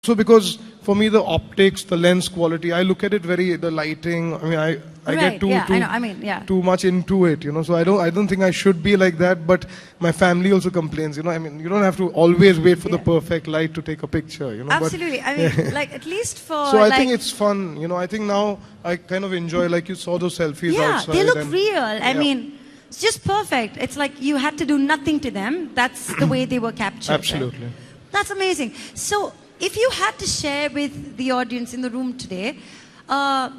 So because for me the optics, the lens quality, I look at it the lighting. I mean, I get too much into it, So I don't think I should be like that. But my family also complains, I mean, you don't have to always wait for the perfect light to take a picture, Absolutely. But, I mean, like at least for. So I think it's fun, I think now I kind of enjoy, like you saw those selfies outside. Yeah, they look real. I mean, it's just perfect. It's like you had to do nothing to them. That's the way they were captured. Absolutely. Right? That's amazing. So if you had to share with the audience in the room today,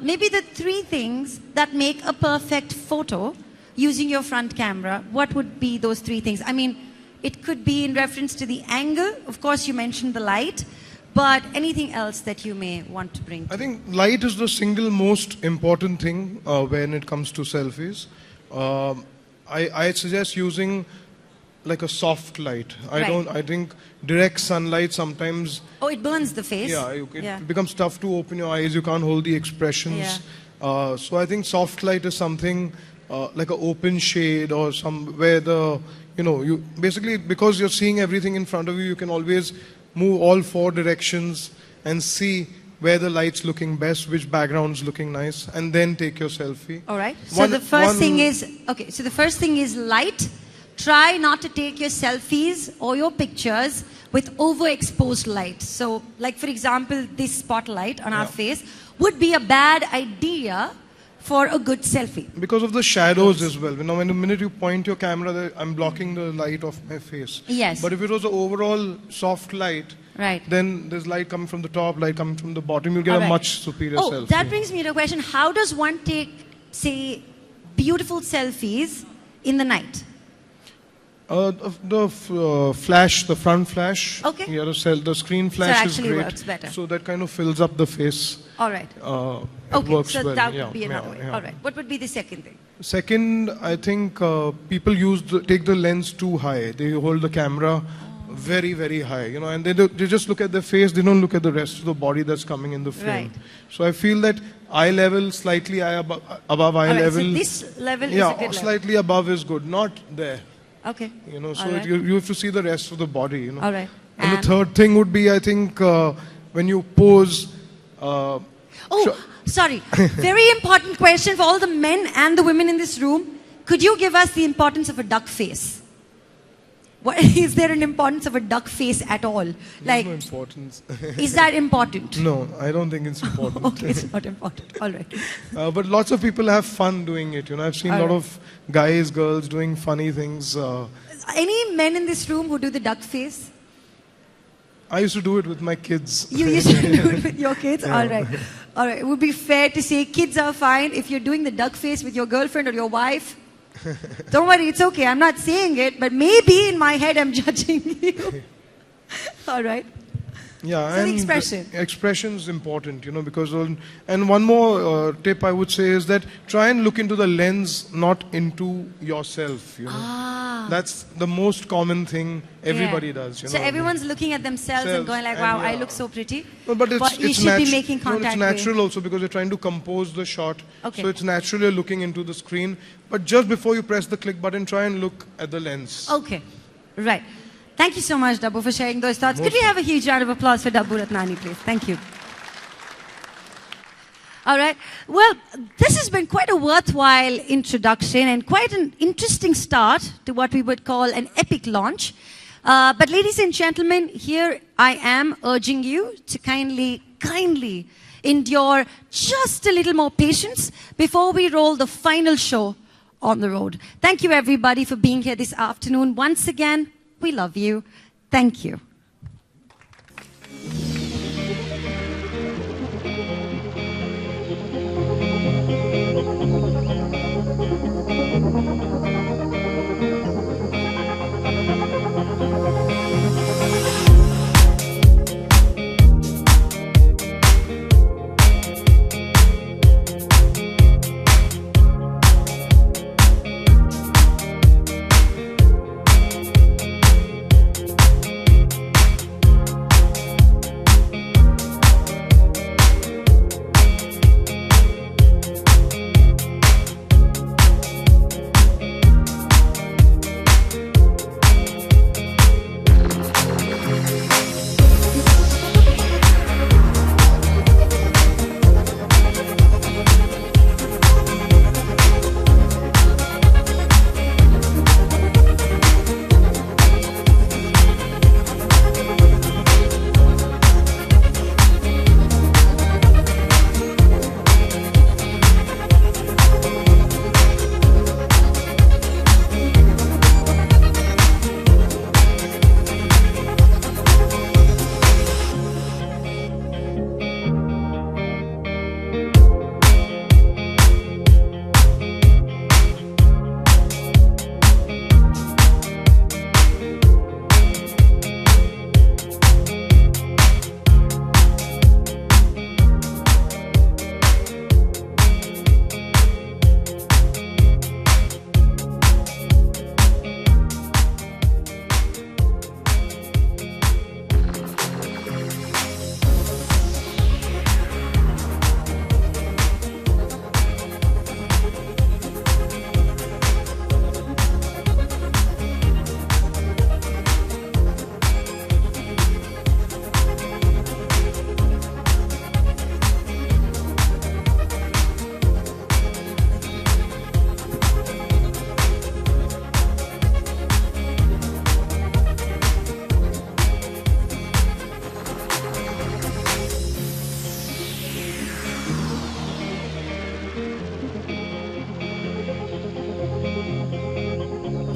maybe the 3 things that make a perfect photo using your front camera, what would be those 3 things? I mean, it could be in reference to the angle. Of course, you mentioned the light. But anything else that you may want to bring? I think light is the single most important thing when it comes to selfies. I suggest using like a soft light. I think direct sunlight sometimes. Oh, it burns the face. Yeah, it becomes tough to open your eyes. You can't hold the expressions. Yeah. So I think soft light is something like an open shade or where you basically, because you're seeing everything in front of you, you can always move all 4 directions and see where the light's looking best, which background's looking nice, and then take your selfie. All right. So the first thing is light. Try not to take your selfies or your pictures with overexposed light. So, like for example, this spotlight on our face would be a bad idea for a good selfie. Because of the shadows as well. When the minute you point your camera, I'm blocking the light of my face. Yes. But if it was an overall soft light, then there's light coming from the top, light coming from the bottom. You get a much superior selfie. That brings me to a question. How does one take, say, beautiful selfies in the night? The flash, the front flash. Okay. Yeah, the screen flash is great. Works better. So that kind of fills up the face. All right. Okay, works so well. that would be another way. All right. What would be the second thing? Second, I think people take the lens too high. They hold the camera very, very high, and they just look at the face. They don't look at the rest of the body that's coming in the frame. Right. So I feel that eye level, slightly above eye level. So this level is a good level. Slightly above is good, not there. Okay. So you have to see the rest of the body. All right. And the third thing would be, I think, when you pose. Sorry. Very important question for all the men and the women in this room. Could you give us the importance of a duck face? Is there an importance of a duck face at all? There's no importance. Is that important? No, I don't think it's important. Okay, it's not important. All right. But lots of people have fun doing it. I've seen a lot of guys, girls doing funny things. Any men in this room who do the duck face? I used to do it with my kids. You used to do it with your kids? Yeah. All right. All right. It would be fair to say kids are fine. If you're doing the duck face with your girlfriend or your wife, don't worry, it's okay. I'm not saying it, but maybe in my head I'm judging you. All right. Yeah, so and the expression. Expression is important, because and one more tip I would say is that try and look into the lens, not into yourself. That's the most common thing everybody does. So everyone's looking at themselves and going like, "Wow, I look so pretty." But you should be making contact. It's natural also because you're trying to compose the shot. Okay. So it's natural you're looking into the screen. But just before you press the click button, try and look at the lens. Okay, right. Thank you so much, Dabbu, for sharing those thoughts. Could we have a huge round of applause for Dabbu Ratnani, please? Thank you. All right. Well, this has been quite a worthwhile introduction and quite an interesting start to what we would call an epic launch. But ladies and gentlemen, here I am urging you to kindly endure just a little more patience before we roll the final show on the road. Thank you, everybody, for being here this afternoon. Once again, we love you. Thank you.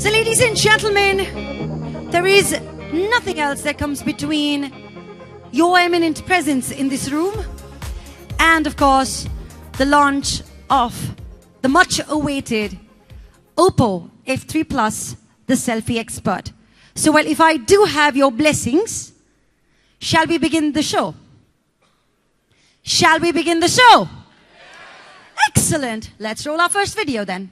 So ladies and gentlemen, there is nothing else that comes between your eminent presence in this room and of course the launch of the much awaited Oppo F3 Plus, the selfie expert. So well, if I do have your blessings, shall we begin the show? Shall we begin the show? Excellent. Let's roll our first video then.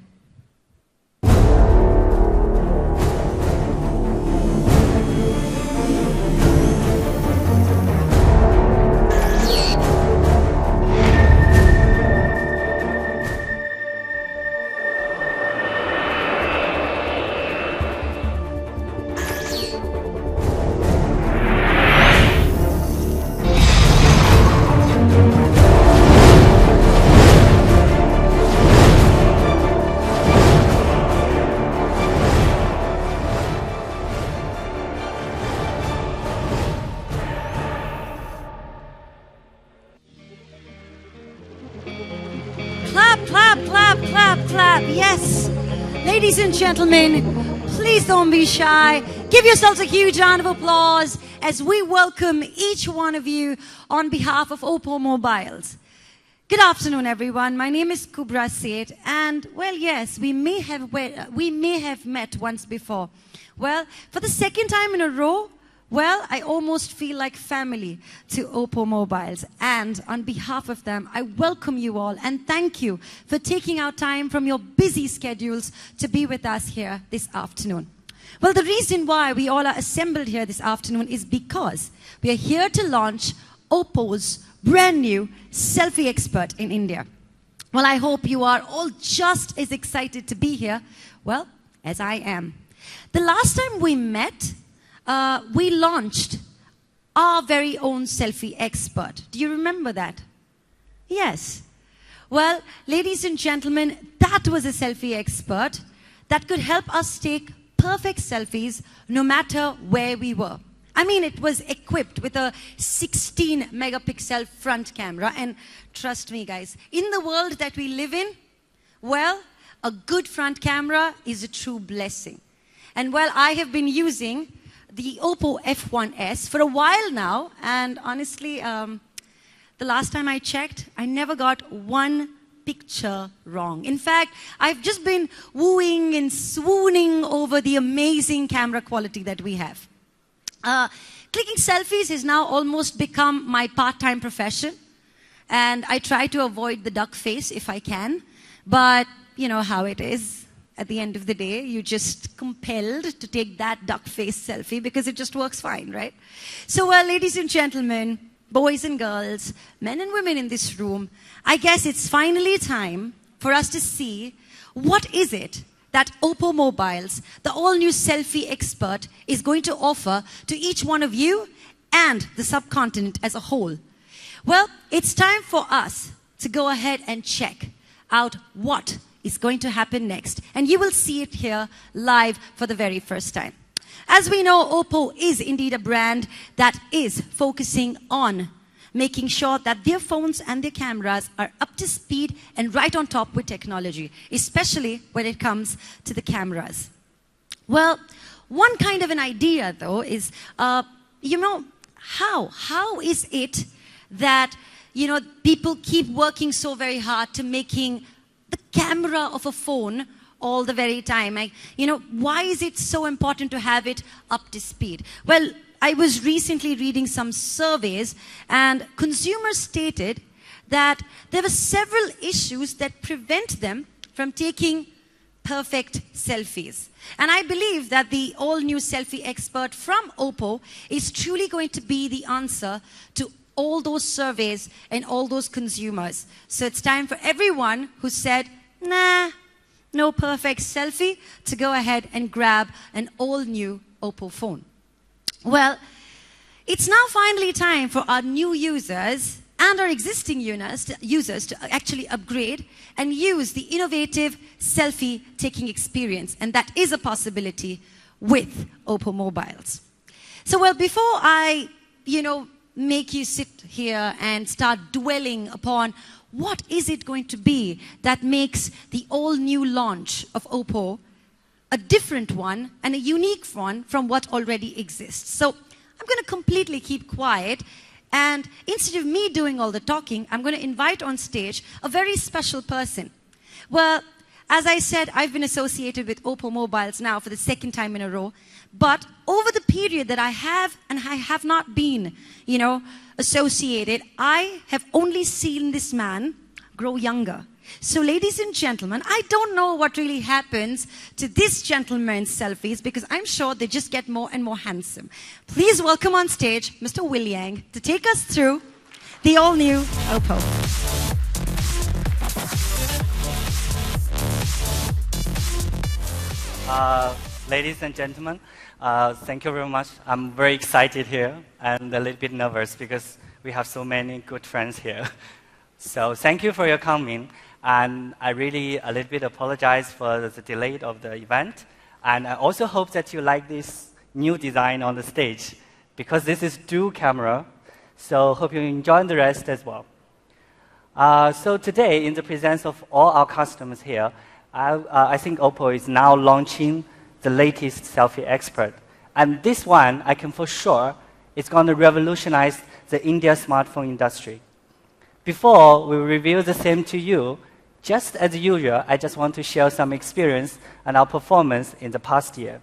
Yes, ladies and gentlemen, please don't be shy. Give yourselves a huge round of applause as we welcome each one of you on behalf of Oppo Mobiles. Good afternoon, everyone. My name is Kubra Seth, and well, yes, we may have met once before. Well, for the second time in a row, well, I almost feel like family to Oppo Mobiles. And on behalf of them, I welcome you all and thank you for taking out time from your busy schedules to be with us here this afternoon. Well, the reason why we all are assembled here this afternoon is because we are here to launch Oppo's brand new selfie expert in India. Well, I hope you are all just as excited to be here, well, as I am. The last time we met, we launched our very own selfie expert. Do you remember that? Yes. Well, ladies and gentlemen, that was a selfie expert that could help us take perfect selfies no matter where we were. I mean, it was equipped with a 16 megapixel front camera. And trust me, guys, in the world that we live in, well, a good front camera is a true blessing. And well, I have been using the Oppo F1s for a while now, and honestly, the last time I checked, I never got one picture wrong. In fact, I've just been wooing and swooning over the amazing camera quality that we have. Clicking selfies has now almost become my part-time profession, and I try to avoid the duck face if I can, but you know how it is. At the end of the day, you're just compelled to take that duck face selfie because it just works fine, right? So, well, ladies and gentlemen, boys and girls, men and women in this room, I guess it's finally time for us to see what is it that Oppo Mobiles, the all-new selfie expert, is going to offer to each one of you and the subcontinent as a whole. Well, it's time for us to go ahead and check out what is going to happen next. And you will see it here live for the very first time. As we know, Oppo is indeed a brand that is focusing on making sure that their phones and their cameras are up to speed and right on top with technology, especially when it comes to the cameras. Well, one kind of an idea, though, is, you know, how is it that, you know, people keep working so very hard to making the camera of a phone all the very time? You know, why is it so important to have it up to speed? Well, I was recently reading some surveys, and consumers stated that there were several issues that prevent them from taking perfect selfies. And I believe that the all-new selfie expert from Oppo is truly going to be the answer to all those surveys and all those consumers. So it's time for everyone who said, nah, no perfect selfie, to go ahead and grab an all-new Oppo phone. Well, it's now finally time for our new users and our existing users to actually upgrade and use the innovative selfie taking experience. And that is a possibility with Oppo Mobiles. So, well, before I, make you sit here and start dwelling upon what is it going to be that makes the all-new launch of Oppo a different one and a unique one from what already exists. So I'm going to completely keep quiet, and instead of me doing all the talking, I'm going to invite on stage a very special person. Well, as I said, I've been associated with Oppo mobiles now for the second time in a row. But over the period that I have and I have not been, associated, I have only seen this man grow younger. So ladies and gentlemen, I don't know what really happens to this gentleman's selfies, because I'm sure they just get more and more handsome. Please welcome on stage Mr. Will Yang to take us through the all-new Oppo. Ladies and gentlemen, thank you very much. I'm very excited here and a little bit nervous because we have so many good friends here. So thank you for your coming, and I really a little bit apologize for the delay of the event. And I also hope that you like this new design on the stage, because this is dual camera. So hope you enjoy the rest as well. So today, in the presence of all our customers here, I think Oppo is now launching the latest selfie expert. And this one, I can for sure, it's going to revolutionize the India smartphone industry. Before we reveal the same to you, just as usual, I just want to share some experience and our performance in the past year.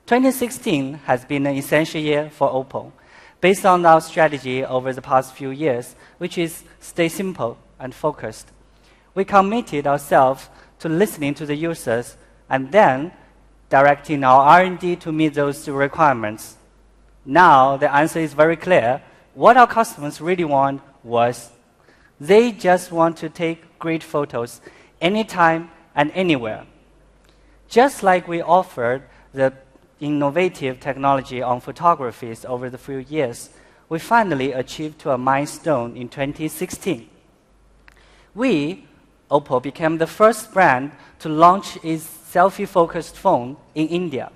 2016 has been an essential year for Oppo, based on our strategy over the past few years, which is stay simple and focused. We committed ourselves to listening to the users and then directing our R&D to meet those requirements. Now, the answer is very clear. What our customers really want was, they just want to take great photos anytime and anywhere. Just like we offered the innovative technology on photographies over the few years, we finally achieved to a milestone in 2016. We, Oppo, became the first brand to launch its selfie-focused phone in India.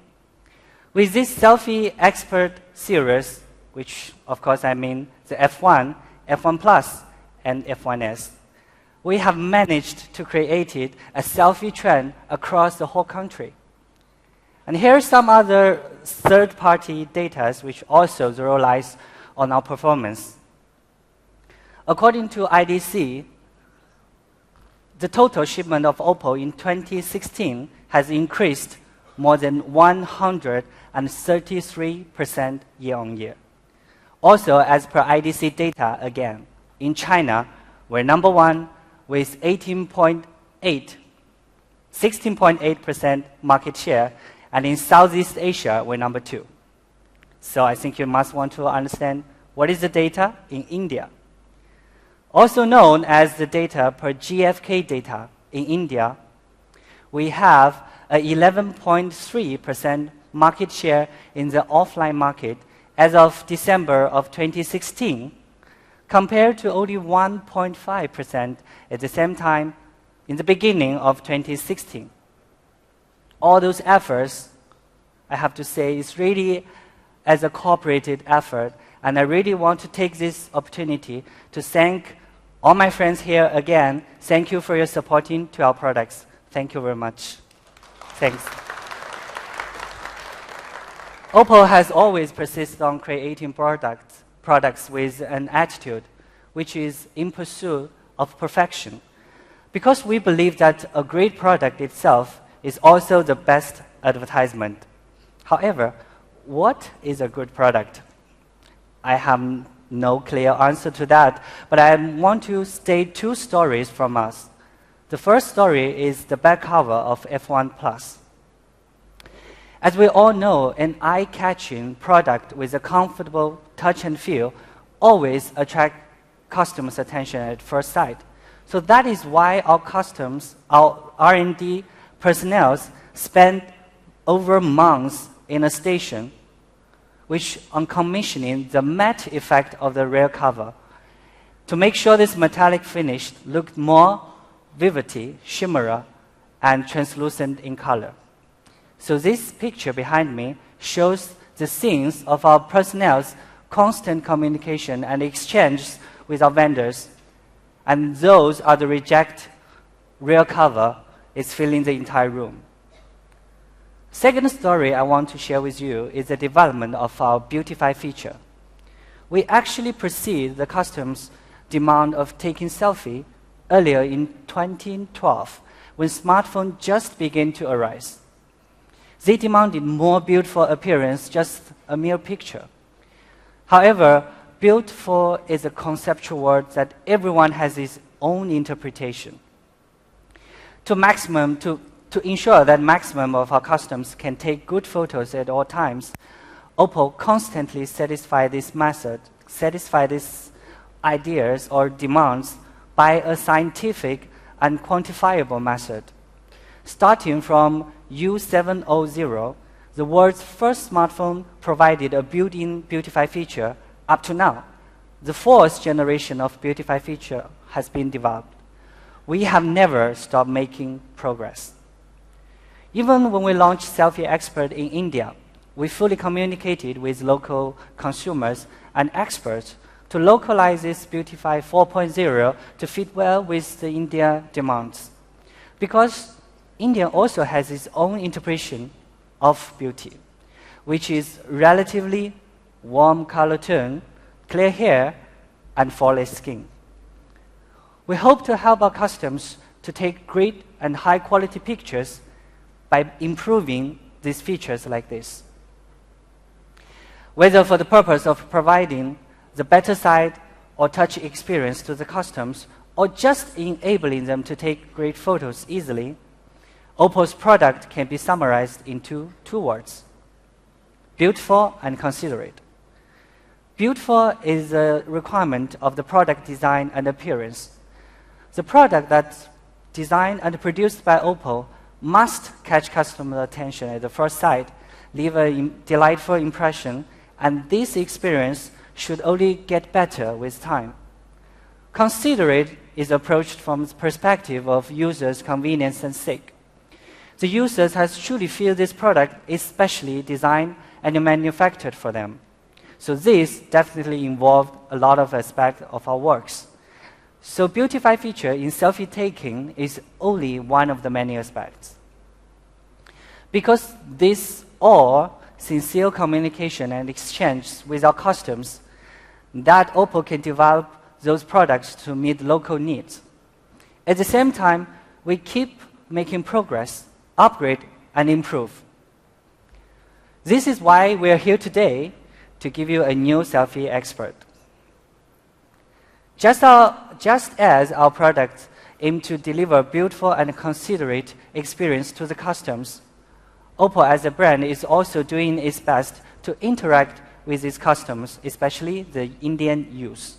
With this selfie expert series, which of course I mean the F1, F1 Plus, and F1S, we have managed to create a selfie trend across the whole country. And here are some other third-party data which also relies on our performance. According to IDC, the total shipment of Oppo in 2016 has increased more than 133% year-on-year. Also, as per IDC data again, in China, we're number one with 16.8% market share, and in Southeast Asia, we're number two. So I think you must want to understand what is the data in India. Also known as the data per GfK data in India, we have a 11.3% market share in the offline market as of December of 2016, compared to only 1.5% at the same time in the beginning of 2016. All those efforts, I have to say, is really as a cooperated effort, and I really want to take this opportunity to thank all my friends here again. Thank you for your supporting to our products. Thank you very much. Thanks. Oppo has always persisted on creating products with an attitude which is in pursuit of perfection, because we believe that a great product itself is also the best advertisement. However, what is a good product? I have no clear answer to that, but I want to state two stories from us. The first story is the back cover of F1 Plus. As we all know, an eye-catching product with a comfortable touch and feel always attracts customers' attention at first sight. So that is why our R&D personnel spend over months in a station on commissioning the matte effect of the rear cover to make sure this metallic finish looked more vivid, shimmery, and translucent in color. So this picture behind me shows the scenes of our personnel's constant communication and exchange with our vendors, and those are the reject rear cover is filling the entire room. Second story I want to share with you is the development of our Beautify feature. We actually perceived the customers' demand of taking selfie earlier in 2012 when smartphones just began to arise. They demanded more beautiful appearance, just a mere picture. However, beautiful is a conceptual word that everyone has its own interpretation. To ensure that maximum of our customers can take good photos at all times, Oppo constantly satisfy these ideas or demands by a scientific and quantifiable method. Starting from U700, the world's first smartphone provided a built-in Beautify feature. Up to now, the fourth generation of Beautify feature has been developed. We have never stopped making progress. Even when we launched Selfie Expert in India, we fully communicated with local consumers and experts to localize this Beautify 4.0 to fit well with the India demands. Because India also has its own interpretation of beauty, which is relatively warm color tone, clear hair, and flawless skin. We hope to help our customers to take great and high-quality pictures by improving these features like this. Whether for the purpose of providing the better side or touch experience to the customers, or just enabling them to take great photos easily, Oppo's product can be summarized into two words: beautiful and considerate. Beautiful is a requirement of the product design and appearance. The product that's designed and produced by Oppo must catch customer attention at the first sight, leave a delightful impression, and this experience should only get better with time. Considerate is approached from the perspective of users' convenience and sake. The users has truly feel this product is specially designed and manufactured for them. So this definitely involved a lot of aspects of our works. So Beautify feature in selfie taking is only one of the many aspects. Because this all sincere communication and exchange with our customers, that Oppo can develop those products to meet local needs. At the same time, we keep making progress, upgrade, and improve. This is why we are here today to give you a new selfie expert. Just as our products aim to deliver beautiful and considerate experience to the customers, Oppo as a brand is also doing its best to interact with its customers, especially the Indian youth.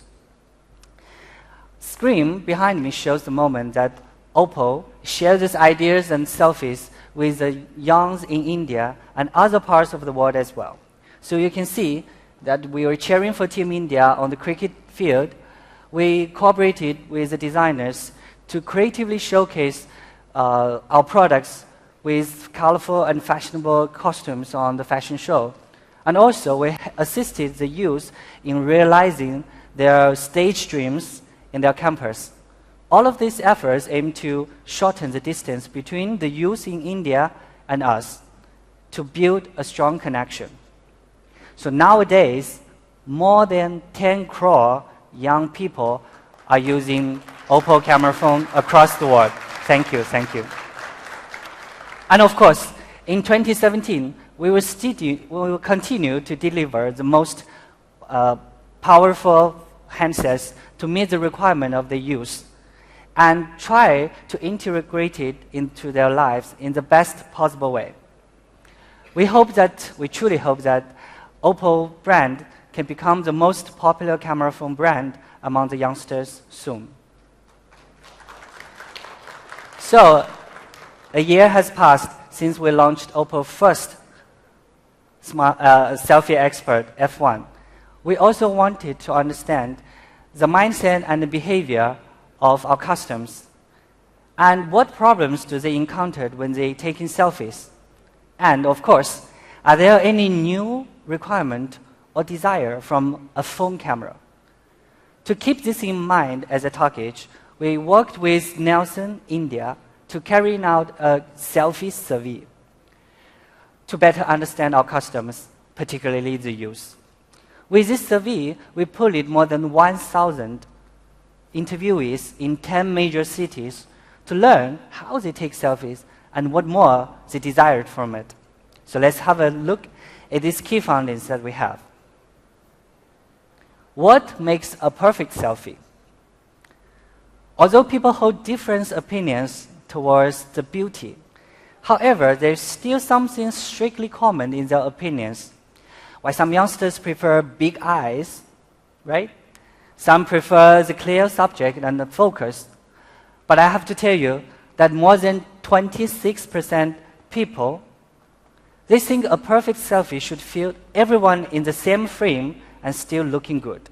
Screen behind me shows the moment that Oppo shares its ideas and selfies with the youngs in India and other parts of the world as well. So you can see that we were cheering for Team India on the cricket field. We cooperated with the designers to creatively showcase our products with colorful and fashionable costumes on the fashion show. And also, we assisted the youth in realizing their stage dreams in their campus. All of these efforts aim to shorten the distance between the youth in India and us to build a strong connection. So nowadays, more than 10 crore young people are using Oppo camera phone across the world. Thank you, thank you. And of course, in 2017, we will continue to deliver the most powerful handsets to meet the requirement of the youth and try to integrate it into their lives in the best possible way. We truly hope that Oppo brand can become the most popular camera phone brand among the youngsters soon. So, a year has passed since we launched Oppo's first selfie expert, F1. We also wanted to understand the mindset and the behavior of our customers and what problems do they encounter when they taking selfies. And of course, are there any new requirement or desire from a phone camera? To keep this in mind as a target, we worked with Nelson, India, to carry out a selfie survey. to better understand our customers, particularly the youth. With this survey, we pulled more than 1,000 interviewees in 10 major cities to learn how they take selfies and what more they desired from it. So let's have a look at these key findings that we have. What makes a perfect selfie? Although people hold different opinions towards the beauty, however, there's still something strictly common in their opinions. While some youngsters prefer big eyes, right? Some prefer the clear subject and the focus. But I have to tell you that more than 26% people, they think a perfect selfie should fit everyone in the same frame and still looking good.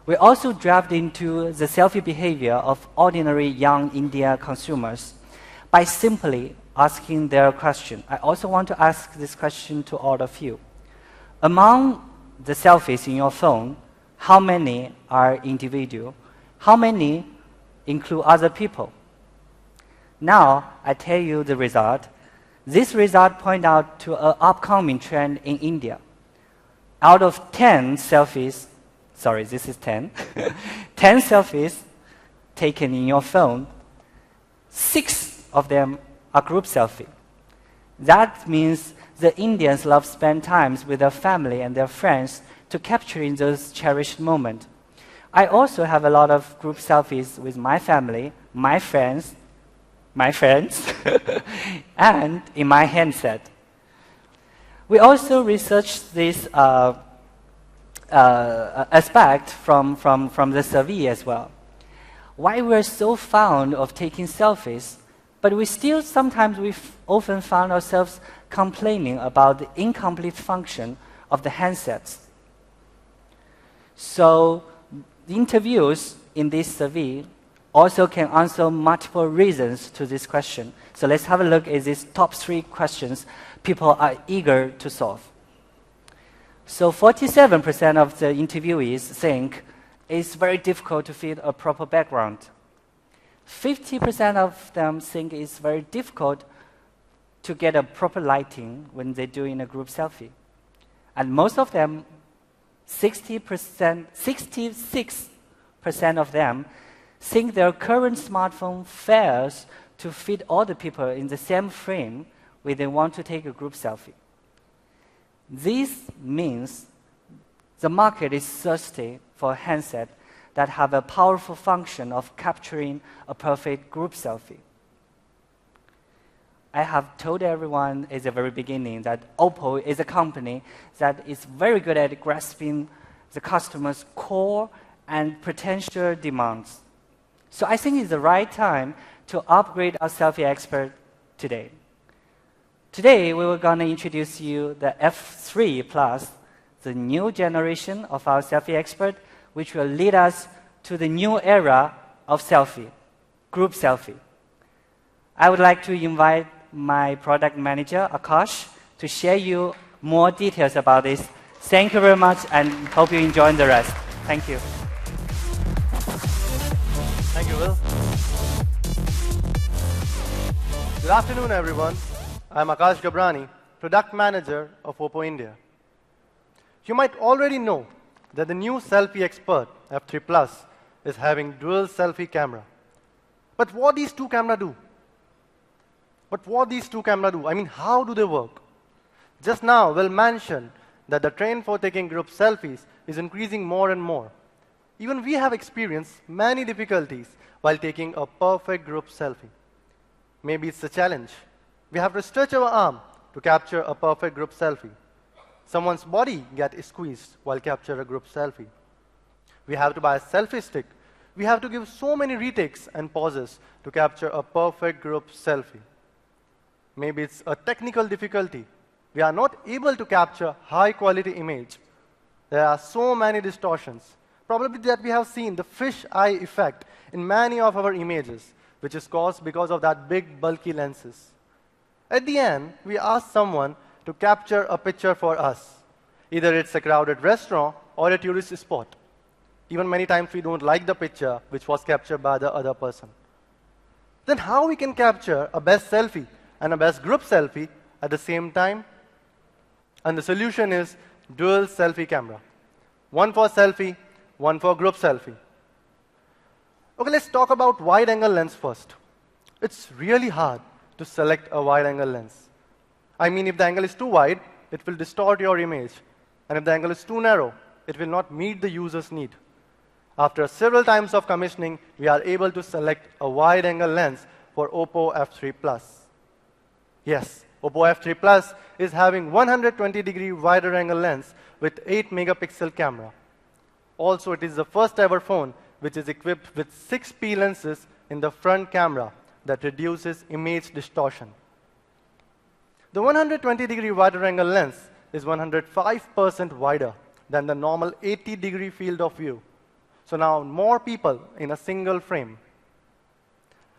We also delved into the selfie behavior of ordinary young Indian consumers by simply asking their question. I also want to ask this question to all of you. Among the selfies in your phone, how many are individual? How many include other people? Now, I tell you the result. This result points out to an upcoming trend in India. Out of 10 selfies, sorry, this is 10, 10 selfies taken in your phone, 6 of them are group selfie. That means the Indians love spend times with their family and their friends to capturing those cherished moments. I also have a lot of group selfies with my family, my friends, and in my handset. We also researched this aspect from the survey as well. Why we're so fond of taking selfies, but we still sometimes often found ourselves complaining about the incomplete function of the handsets. So the interviews in this survey also can answer multiple reasons to this question. So let's have a look at these top 3 questions people are eager to solve. So 47% of the interviewees think it's very difficult to fit a proper background. 50% of them think it's very difficult to get a proper lighting when they're doing a group selfie. And most of them, 66% of them think their current smartphone fails to fit all the people in the same frame when they want to take a group selfie. This means the market is thirsty for a handset that have a powerful function of capturing a perfect group selfie. I have told everyone at the very beginning that Oppo is a company that is very good at grasping the customer's core and potential demands. So I think it's the right time to upgrade our selfie expert today. Today, we were going to introduce you the F3 Plus, the new generation of our selfie expert, which will lead us to the new era of selfie, group selfie. I would like to invite my product manager, Akash, to share you more details about this. Thank you very much and hope you enjoy the rest. Thank you. Thank you, Will. Good afternoon, everyone. I'm Akash Gabrani, Product Manager of Oppo India. You might already know that the new selfie expert, F3 Plus, is having dual selfie camera. But what these two cameras do? I mean, how do they work? Just now, Will mentioned that the trend for taking group selfies is increasing more and more. Even we have experienced many difficulties while taking a perfect group selfie. Maybe it's a challenge. We have to stretch our arm to capture a perfect group selfie. Someone's body gets squeezed while capturing a group selfie. We have to buy a selfie stick. We have to give so many retakes and pauses to capture a perfect group selfie. Maybe it's a technical difficulty. We are not able to capture high-quality image. There are so many distortions. Probably that we have seen the fish eye effect in many of our images, which is caused because of that big, bulky lenses. At the end, we ask someone to capture a picture for us. Either it's a crowded restaurant or a tourist spot. Even many times we don't like the picture which was captured by the other person. Then how we can capture a best selfie and a best group selfie at the same time? And the solution is dual selfie camera. One for selfie, one for group selfie. Okay, let's talk about wide-angle lens first. It's really hard to select a wide-angle lens. I mean, if the angle is too wide, it will distort your image. And if the angle is too narrow, it will not meet the user's need. After several times of commissioning, we are able to select a wide-angle lens for Oppo F3 Plus. Yes, Oppo F3 Plus is having 120-degree wider angle lens with 8-megapixel camera. Also, it is the first ever phone which is equipped with 6P lenses in the front camera that reduces image distortion. The 120-degree wider angle lens is 105% wider than the normal 80-degree field of view. So now more people in a single frame.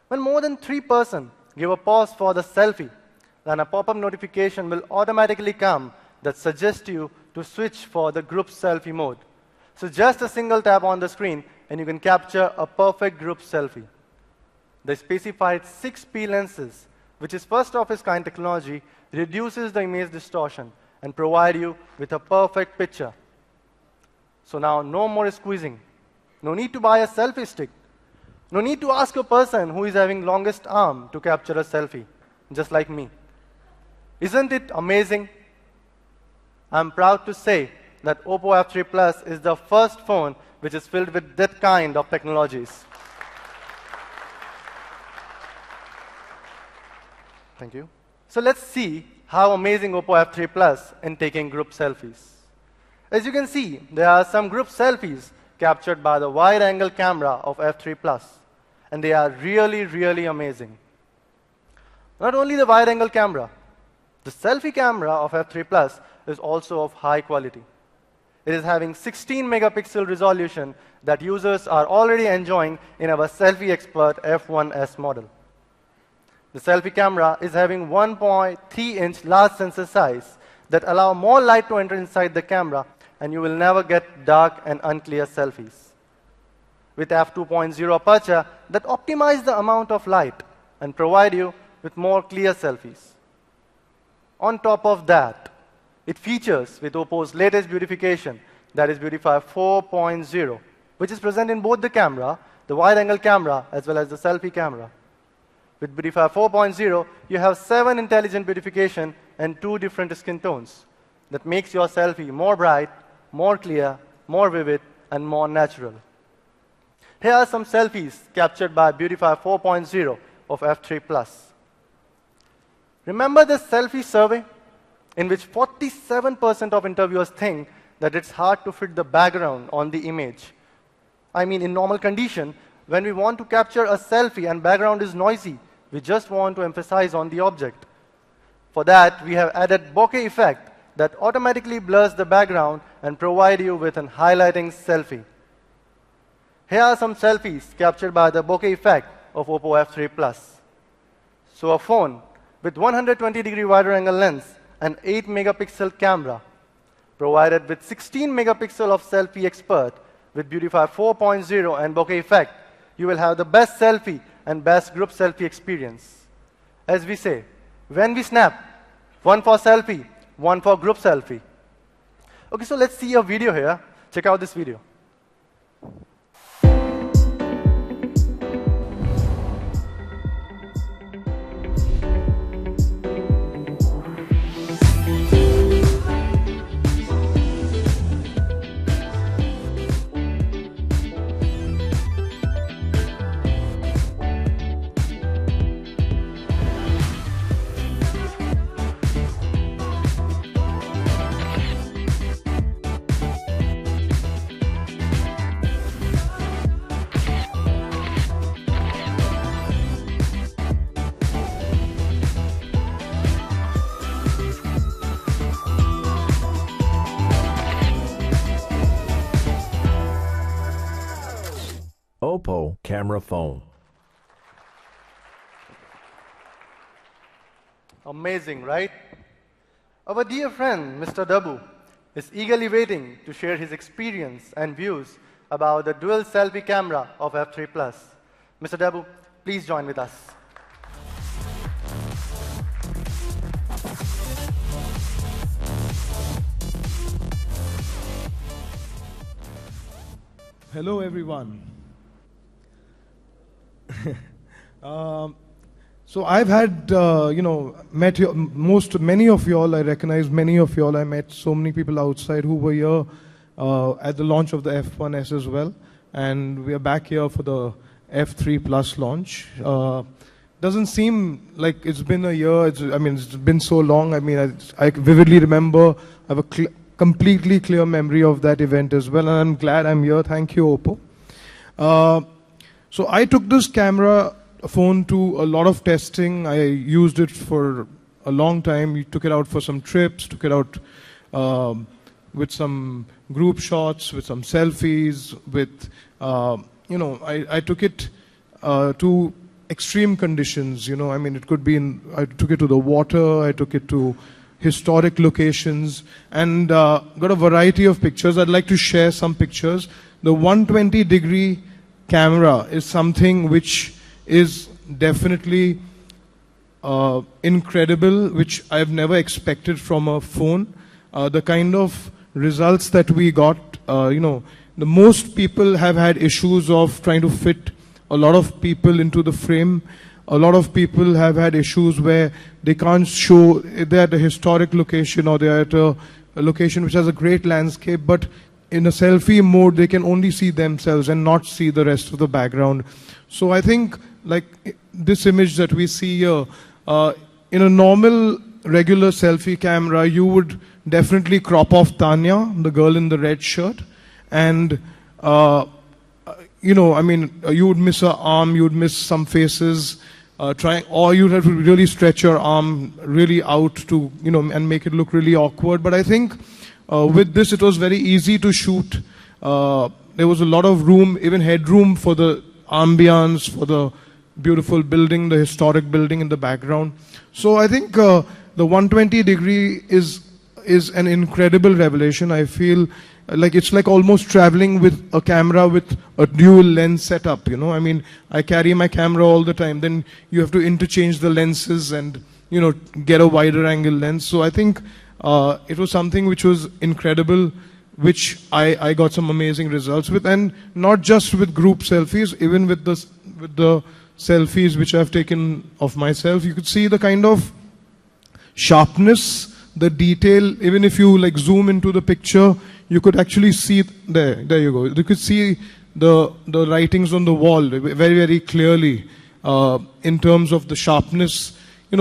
When more than 3 persons give a pause for the selfie, then a pop-up notification will automatically come that suggests you to switch for the group selfie mode. So just a single tap on the screen and you can capture a perfect group selfie. The specified 6P lenses, which is first of its kind technology, reduces the image distortion and provide you with a perfect picture. So now no more squeezing. No need to buy a selfie stick. No need to ask a person who is having longest arm to capture a selfie, just like me. Isn't it amazing? I'm proud to say that Oppo F3 Plus is the first phone which is filled with that kind of technologies. Thank you. So let's see how amazing Oppo F3 Plus in taking group selfies. As you can see, there are some group selfies captured by the wide-angle camera of F3 Plus, and they are really, really amazing. Not only the wide-angle camera, the selfie camera of F3 Plus is also of high quality. It is having 16-megapixel resolution that users are already enjoying in our Selfie Expert F1S model. The selfie camera is having 1.3-inch large sensor size that allow more light to enter inside the camera, and you will never get dark and unclear selfies. With f2.0 aperture that optimize the amount of light and provide you with more clear selfies. On top of that, it features with Oppo's latest beautification, that is Beautify 4.0, which is present in both the camera, the wide-angle camera, as well as the selfie camera. With Beautify 4.0, you have 7 intelligent beautification and 2 different skin tones that makes your selfie more bright, more clear, more vivid, and more natural. Here are some selfies captured by Beautify 4.0 of F3 Plus. Remember the selfie survey in which 47% of interviewers think that it's hard to fit the background on the image? I mean, in normal condition, when we want to capture a selfie and background is noisy, we just want to emphasize on the object. For that, we have added bokeh effect that automatically blurs the background and provide you with an highlighting selfie. Here are some selfies captured by the bokeh effect of Oppo F3 Plus. So a phone with 120-degree wider angle lens and 8-megapixel camera, provided with 16-megapixel of Selfie Expert with Beautify 4.0 and bokeh effect, you will have the best selfie and best group selfie experience. As we say, when we snap, one for selfie, one for group selfie. Okay, so let's see a video here. Check out this video. Oppo camera phone. Amazing, right? Our dear friend, Mr. Dabu, is eagerly waiting to share his experience and views about the dual selfie camera of F3 Plus. Mr. Dabu, please join with us. Hello, everyone. So I've had, met many of you all. I recognize many of you all. I met so many people outside who were here at the launch of the F1S as well, and we are back here for the F3 Plus launch. Doesn't seem like it's been a year. It's been so long. I vividly remember. I have a completely clear memory of that event as well, and I'm glad I'm here. Thank you, Oppo. So I took this phone to a lot of testing. I used it for a long time. We took it out for some trips, took it out with some group shots, with some selfies, with, I took it to extreme conditions, it could be I took it to the water, I took it to historic locations, and got a variety of pictures. I'd like to share some pictures. The 120-degree camera is something which is definitely incredible, which I've never expected from a phone. The kind of results that we got, the most people have had issues of trying to fit a lot of people into the frame. A lot of people have had issues where they can't show, they're at a historic location or they're at a location which has a great landscape, but in a selfie mode, they can only see themselves and not see the rest of the background. So I think, like this image that we see here, in a normal, regular selfie camera, you would definitely crop off Tanya, the girl in the red shirt, and you would miss her arm, you would miss some faces, or you'd have to really stretch your arm really out to, and make it look really awkward. But I think with this, it was very easy to shoot. There was a lot of room, even headroom for the ambience, for the beautiful building, the historic building in the background. So I think the 120-degree is an incredible revelation. I feel like it's like almost traveling with a camera with a dual lens setup, I carry my camera all the time. Then you have to interchange the lenses and, get a wider angle lens. So I think it was something which was incredible, which I got some amazing results with. And not just with group selfies, even with the selfies which I've taken of myself, you could see the kind of sharpness, the detail. Even if you like zoom into the picture, you could actually see, there you go. You could see the writings on the wall very, very clearly in terms of the sharpness.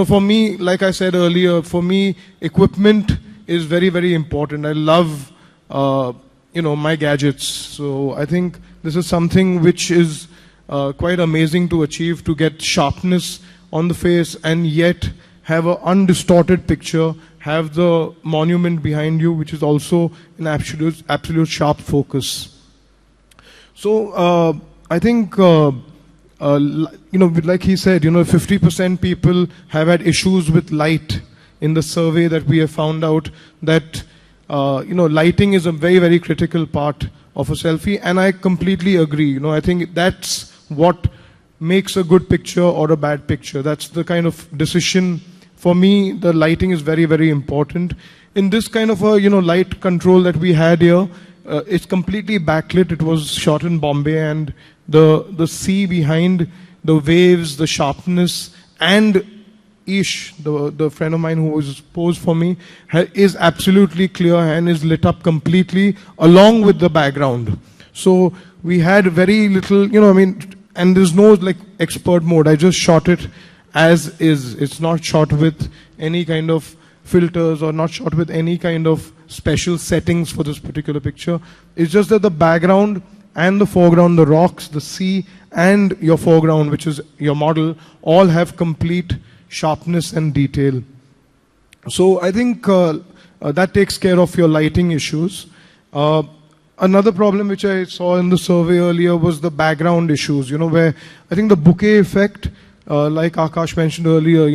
For me, like I said earlier, for me, equipment is very, very important. I love, my gadgets. So I think this is something which is quite amazing to achieve, to get sharpness on the face and yet have an undistorted picture, have the monument behind you, which is also an absolute sharp focus. So I think, like he said, 50% people have had issues with light. In the survey that we have found out that, lighting is a very, very critical part of a selfie, and I completely agree. I think that's what makes a good picture or a bad picture. That's the kind of decision. For me, the lighting is very, very important. In this kind of a, light control that we had here, it's completely backlit. It was shot in Bombay, and the sea behind, the waves, the sharpness, and Ish, the friend of mine who was posed for me, is absolutely clear and is lit up completely along with the background. So we had very little, and there's no like expert mode. I just shot it as is. It's not shot with any kind of filters or not shot with any kind of special settings for this particular picture. It's just that the background and the foreground, the rocks, the sea, and your foreground, which is your model, all have complete sharpness and detail. So I think that takes care of your lighting issues. Another problem which I saw in the survey earlier was the background issues, where I think the bouquet effect, like Akash mentioned earlier,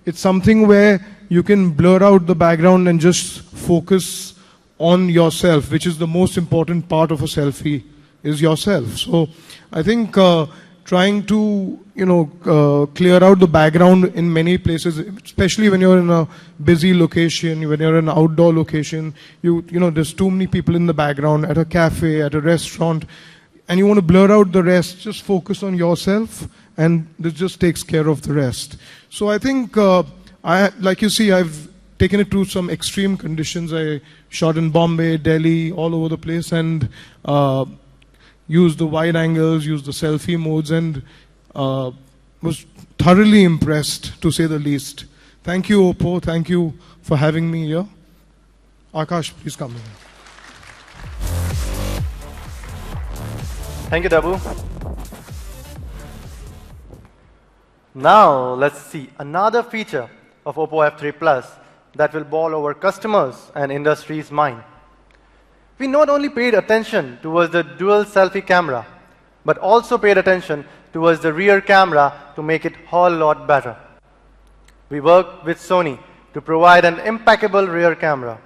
it's something where you can blur out the background and just focus on yourself, which is the most important part of a selfie, is yourself. So I think trying to, clear out the background in many places, especially when you're in a busy location, when you're in an outdoor location, there's too many people in the background, at a cafe, at a restaurant. and you want to blur out the rest, just focus on yourself, and this just takes care of the rest. So I think, like you see, I've taken it to some extreme conditions. I shot in Bombay, Delhi, all over the place, and used the wide angles, used the selfie modes, and was thoroughly impressed, to say the least. Thank you, Oppo. Thank you for having me here. Akash, please come in. Thank you, Dabu. Now, let's see another feature of Oppo F3 Plus that will bowl over customers and industry's mind. We not only paid attention towards the dual selfie camera, but also paid attention towards the rear camera to make it a whole lot better. We worked with Sony to provide an impeccable rear camera.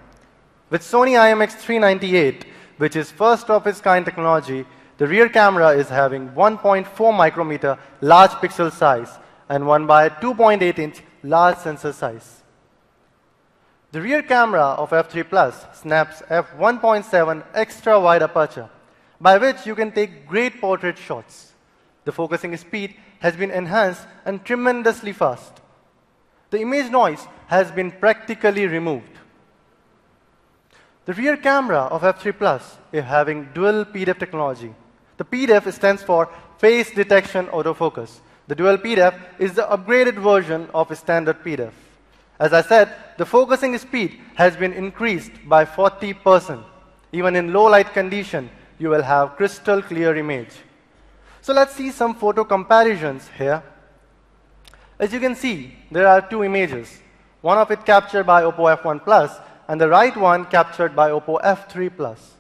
With Sony IMX398, which is first of its kind technology, the rear camera is having 1.4 micrometer large pixel size and 1 by 2.8 inch large sensor size. The rear camera of F3 Plus snaps f1.7 extra wide aperture, by which you can take great portrait shots. The focusing speed has been enhanced and tremendously fast. The image noise has been practically removed. The rear camera of F3 Plus is having dual PDEF technology. The PDEF stands for Face Detection Autofocus. The dual PDEF is the upgraded version of a standard PDEF. As I said, the focusing speed has been increased by 40%. Even in low light condition, you will have crystal clear image. So let's see some photo comparisons here. As you can see, there are two images. One of it captured by Oppo F1 Plus, and the right one captured by Oppo F3 Plus.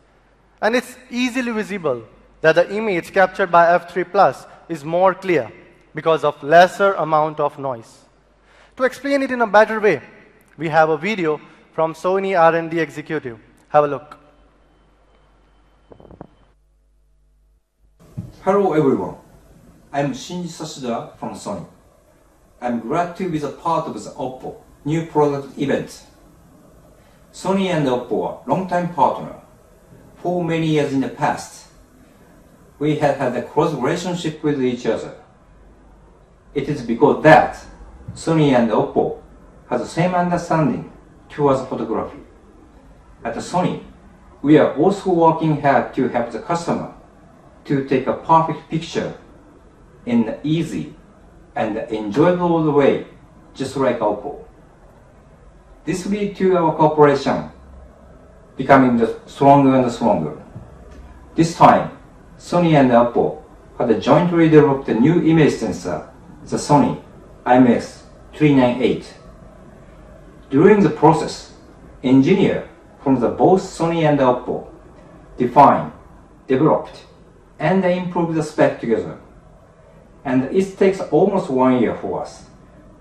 And it's easily visible that the image captured by F3 Plus is more clear because of lesser amount of noise. To explain it in a better way, we have a video from Sony R&D executive. Have a look. Hello everyone, I'm Shinji Sashida from Sony. I'm glad to be a part of the Oppo new product event. Sony and Oppo are long-time partner. For many years in the past, we have had a close relationship with each other. It is because that Sony and Oppo have the same understanding towards photography. At Sony, we are also working hard to help the customer to take a perfect picture in an easy and enjoyable way, just like Oppo. This leads to our cooperation becoming stronger and stronger. This time, Sony and Oppo had jointly developed a new image sensor, the Sony IMX398. During the process, engineers from both Sony and Oppo defined, developed, and improved the spec together. And it takes almost 1 year for us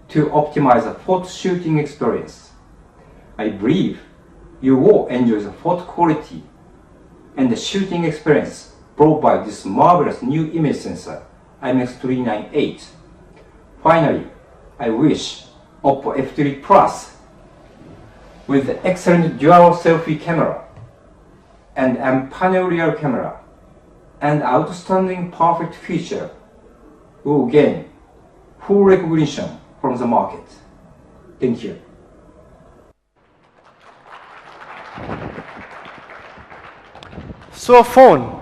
to optimize the photo shooting experience. I believe you will enjoy the photo quality and the shooting experience brought by this marvelous new image sensor, IMX398. Finally, I wish Oppo F3 Plus with the excellent dual selfie camera and panel rear camera and outstanding perfect feature will gain full recognition from the market. Thank you. So a phone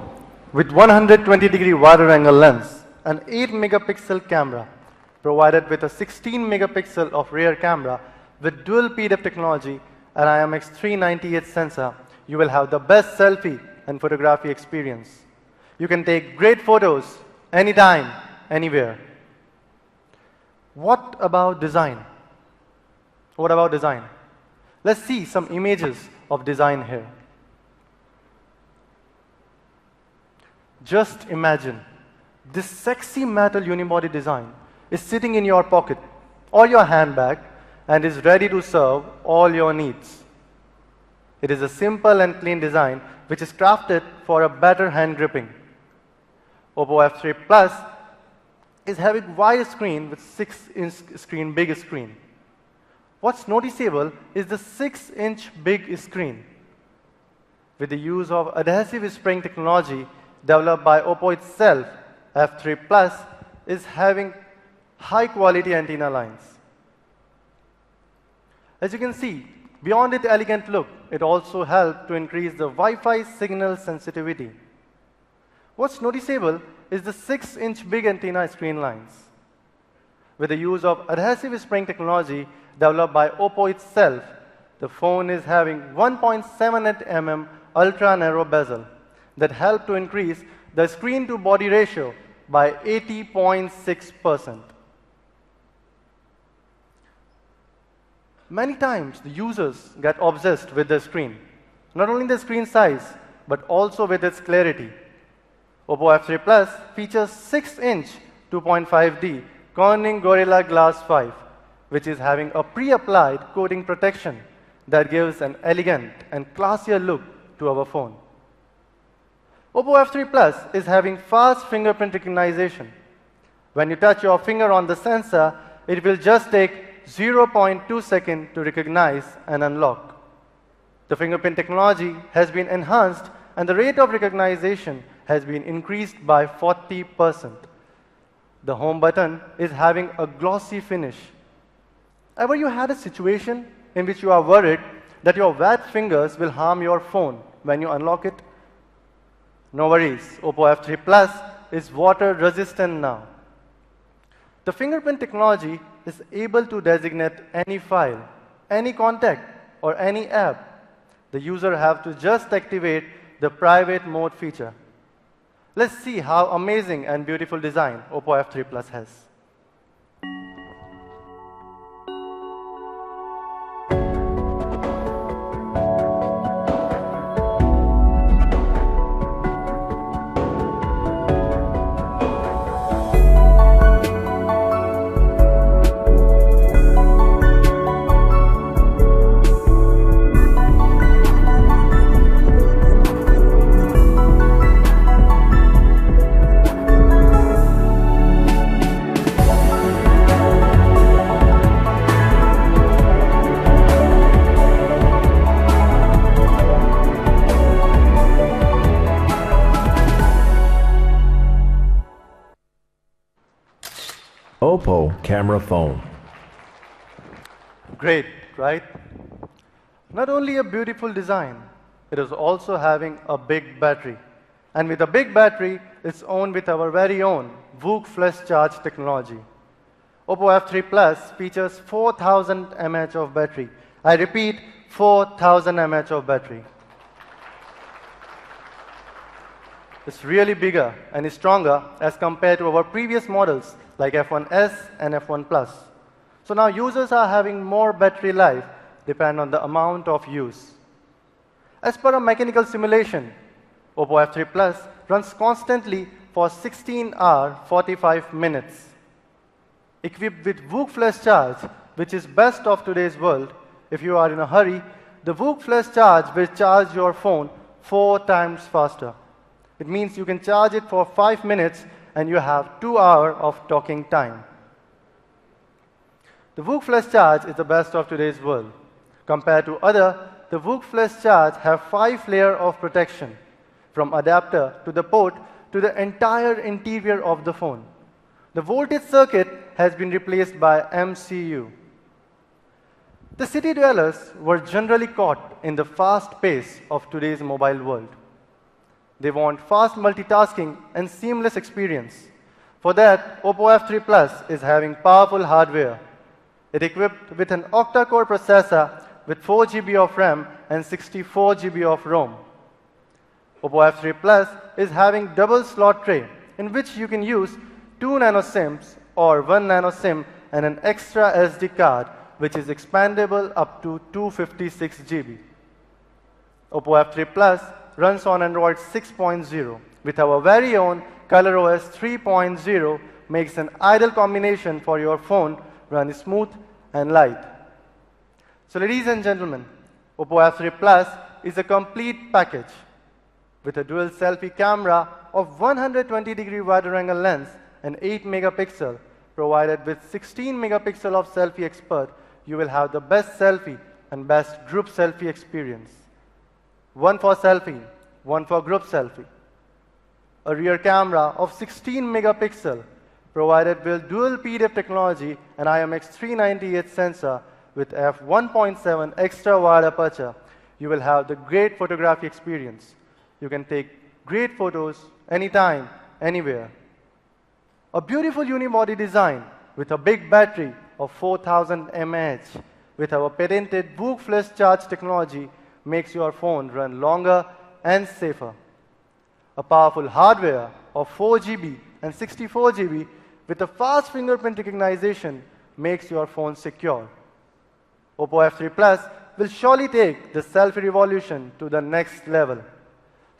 with 120-degree wider angle lens, an 8-megapixel camera, provided with a 16-megapixel of rear camera with dual PDEF technology and IMX398 sensor, you will have the best selfie and photography experience. You can take great photos anytime, anywhere. What about design? What about design? Let's see some images of design here. Just imagine this sexy metal unibody design is sitting in your pocket or your handbag and is ready to serve all your needs. It is a simple and clean design which is crafted for a better hand gripping. Oppo F3 Plus is having wide screen with 6-inch screen, big screen. What's noticeable is the 6-inch big screen. With the use of adhesive spring technology, developed by Oppo itself, F3 Plus, is having high quality antenna lines. As you can see, beyond its elegant look, it also helped to increase the Wi-Fi signal sensitivity. What's noticeable is the 6-inch big antenna screen lines. With the use of adhesive spring technology developed by Oppo itself, the phone is having 1.78 mm ultra narrow bezel that help to increase the screen to body ratio by 80.6%. Many times the users get obsessed with the screen, not only the screen size, but also with its clarity. Oppo F3 Plus features 6-inch 2.5D Corning Gorilla Glass 5, which is having a pre-applied coating protection that gives an elegant and classier look to our phone. Oppo F3 Plus is having fast fingerprint recognition. When you touch your finger on the sensor, it will just take 0.2 seconds to recognize and unlock. The fingerprint technology has been enhanced and the rate of recognition has been increased by 40%. The home button is having a glossy finish. Ever you had a situation in which you are worried that your wet fingers will harm your phone when you unlock it? No worries, Oppo F3 Plus is water resistant now. The fingerprint technology is able to designate any file, any contact, or any app. The user have to just activate the private mode feature. Let's see how amazing and beautiful design Oppo F3 Plus has. Oppo camera phone. Great, right? Not only a beautiful design, it is also having a big battery. And with a big battery, it's owned with our very own FUUL flash charge technology. Oppo F3 Plus features 4000 mAh of battery. I repeat, 4000 mAh of battery. It's really bigger and stronger as compared to our previous models like F1S and F1 Plus. So now users are having more battery life depending on the amount of use. As per a mechanical simulation, Oppo F3 Plus runs constantly for 16 hours 45 minutes. Equipped with FUUL flash charge, which is best of today's world, if you are in a hurry, the FUUL flash charge will charge your phone 4 times faster. It means you can charge it for 5 minutes and you have 2 hours of talking time. The FUUL flash charge is the best of today's world. Compared to other, the FUUL flash charge have 5 layers of protection, from adapter to the port to the entire interior of the phone. The voltage circuit has been replaced by MCU. The city dwellers were generally caught in the fast pace of today's mobile world. They want fast multitasking and seamless experience. For that, Oppo F3 Plus is having powerful hardware. It equipped with an octa-core processor with 4 GB of RAM and 64 GB of ROM. Oppo F3 Plus is having double slot tray in which you can use 2 nano SIMs or 1 nano SIM and an extra SD card which is expandable up to 256 GB. Oppo F3 Plus runs on Android 6.0 with our very own ColorOS 3.0 makes an ideal combination for your phone run smooth and light. So ladies and gentlemen, Oppo F3 Plus is a complete package with a dual selfie camera of 120-degree wider angle lens and 8 megapixel. Provided with 16 megapixel of selfie expert, you will have the best selfie and best group selfie experience. One for selfie, one for group selfie. a rear camera of 16 megapixel, provided with dual PDF technology and IMX398 sensor with f1.7 extra wide aperture, you will have the great photography experience. You can take great photos anytime, anywhere. A beautiful unibody design with a big battery of 4000 mAh with our patented Book Flash Charge technology makes your phone run longer and safer. A powerful hardware of 4 GB and 64 GB with a fast fingerprint recognition makes your phone secure. Oppo F3 Plus will surely take the selfie revolution to the next level.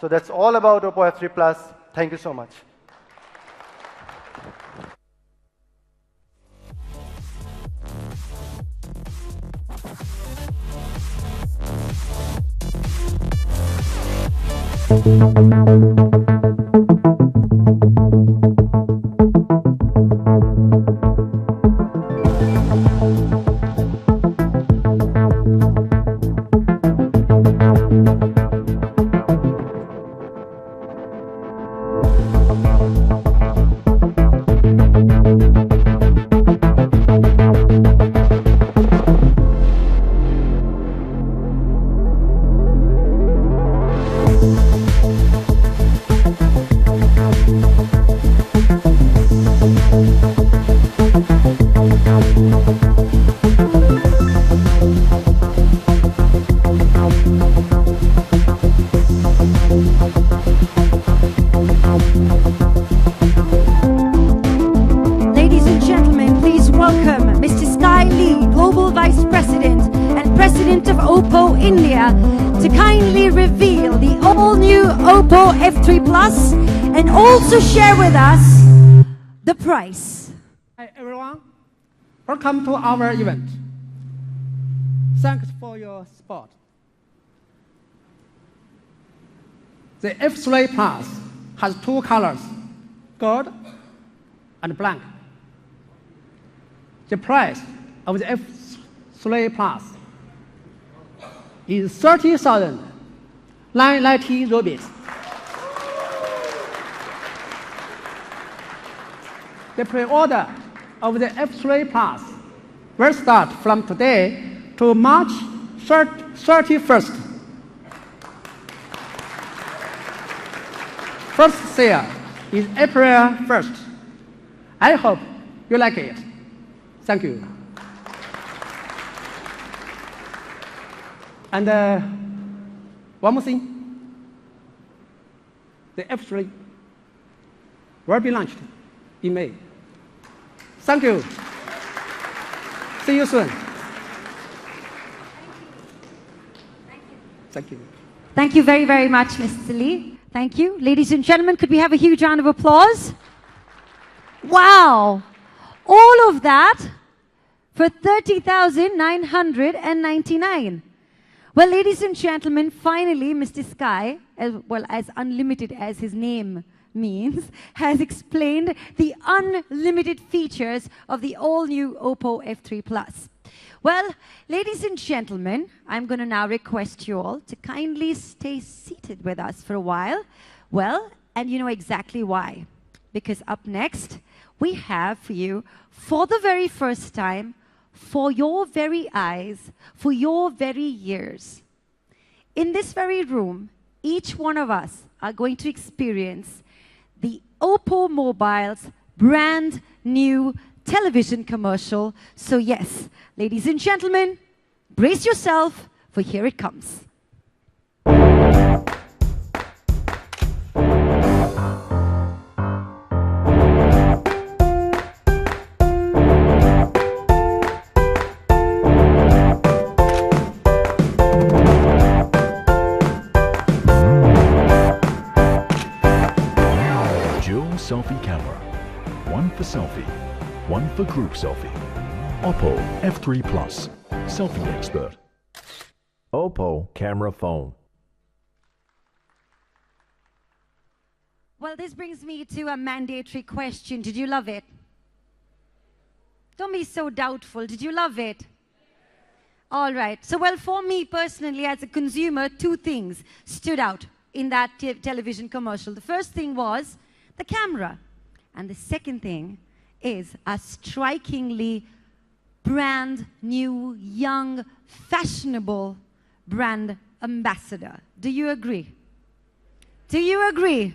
So that's all about Oppo F3 Plus. Thank you so much. Ladies and gentlemen, please welcome Mr. Sky Lee, Global Vice President and President of Oppo India, to kindly reveal the all-new Oppo F3 Plus and also share with us the price. Hi everyone, welcome to our event. Thanks for your support. The F3 Plus has two colors, gold and black. The price of the F3 Plus is 30,990 rupees. The pre-order of the F3 Plus will start from today to March 31st. First sale is April 1st. I hope you like it. Thank you. And one more thing. The F3 will be launched in May. Thank you. See you soon. Thank you. Thank you very, very much, Mr. Lee. Thank you. Ladies and gentlemen, could we have a huge round of applause? Wow. All of that for 30,999. Well, ladies and gentlemen, finally, Mr. Sky, as unlimited as his name means, has explained the unlimited features of the all-new Oppo F3 Plus. Well, ladies and gentlemen, I'm going to now request you all to kindly stay seated with us for a while. Well, and you know exactly why. Because up next, we have for you, for the very first time, for your very eyes, for your very ears. In this very room, each one of us are going to experience the Oppo Mobile's brand new television commercial. So yes, ladies and gentlemen, brace yourself, for here it comes. Selfie camera. One for selfie, one for group selfie. Oppo F3 Plus, selfie expert. Oppo camera phone. Well, this brings me to a mandatory question. Did you love it? Don't be so doubtful. Did you love it? All right. So, well, for me personally, as a consumer, two things stood out. in that television commercial. The first thing was the camera. And the second thing is a strikingly brand new, young, fashionable brand ambassador. Do you agree? Do you agree?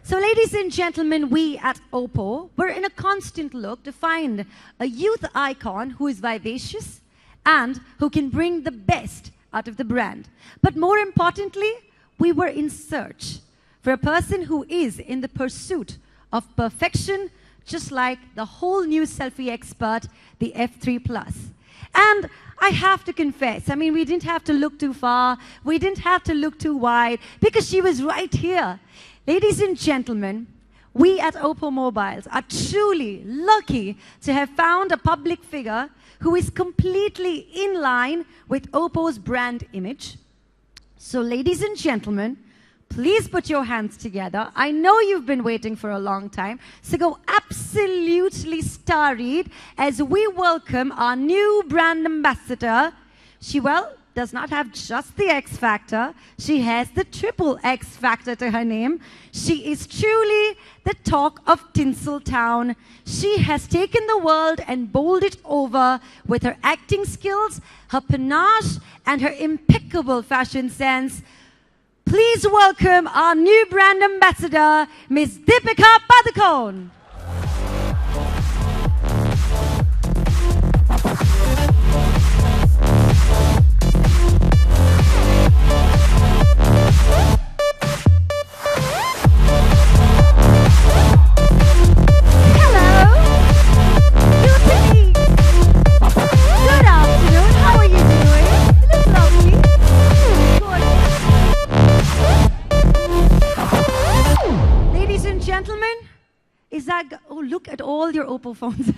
So ladies and gentlemen, we at Oppo, we're in a constant look to find a youth icon who is vivacious and who can bring the best out of the brand. But more importantly, we were in search for a person who is in the pursuit of perfection, just like the whole new selfie expert, the F3 Plus. And I have to confess, I mean, we didn't have to look too far, we didn't have to look too wide, because she was right here. Ladies and gentlemen, we at Oppo Mobiles are truly lucky to have found a public figure who is completely in line with Oppo's brand image. So ladies and gentlemen, please put your hands together. I know you've been waiting for a long time, so go absolutely starried as we welcome our new brand ambassador. She, well, does not have just the X factor. She has the triple X factor to her name. She is truly the talk of Tinseltown. She has taken the world and bowled it over with her acting skills, her panache, and her impeccable fashion sense. Please welcome our new brand ambassador, Ms. Deepika Padukone. Oh, look at all your Oppo phones,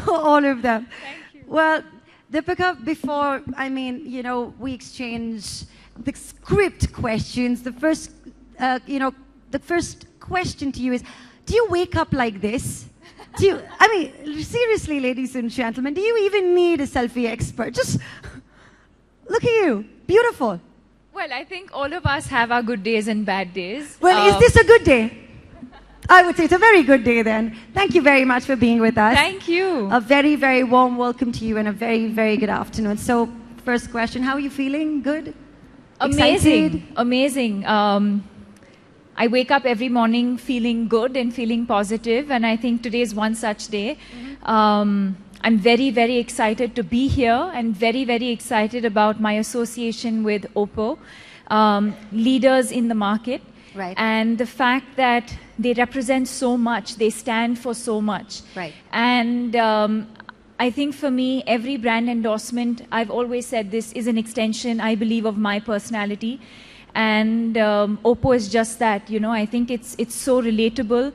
all of them. Thank you. Well, Deepika, before, I mean, you know, we exchange the script questions, the first, the first question to you is, do you wake up like this? Do you, I mean, seriously, ladies and gentlemen, do you even need a selfie expert? Just look at you, beautiful. Well, I think all of us have our good days and bad days. Well, is this a good day? I would say it's a very good day then. Thank you very much for being with us. Thank you. A very, very warm welcome to you and a very, very good afternoon. So, first question, how are you feeling? Good? Amazing. Excited? Amazing. I wake up every morning feeling good and feeling positive, and I think today is one such day. I'm very, very excited to be here and very, very excited about my association with Oppo, leaders in the market. Right. And the fact that they represent so much, they stand for so much. Right. And I think for me, every brand endorsement, I've always said this, is an extension, I believe, of my personality. And Oppo is just that, you know, I think it's so relatable,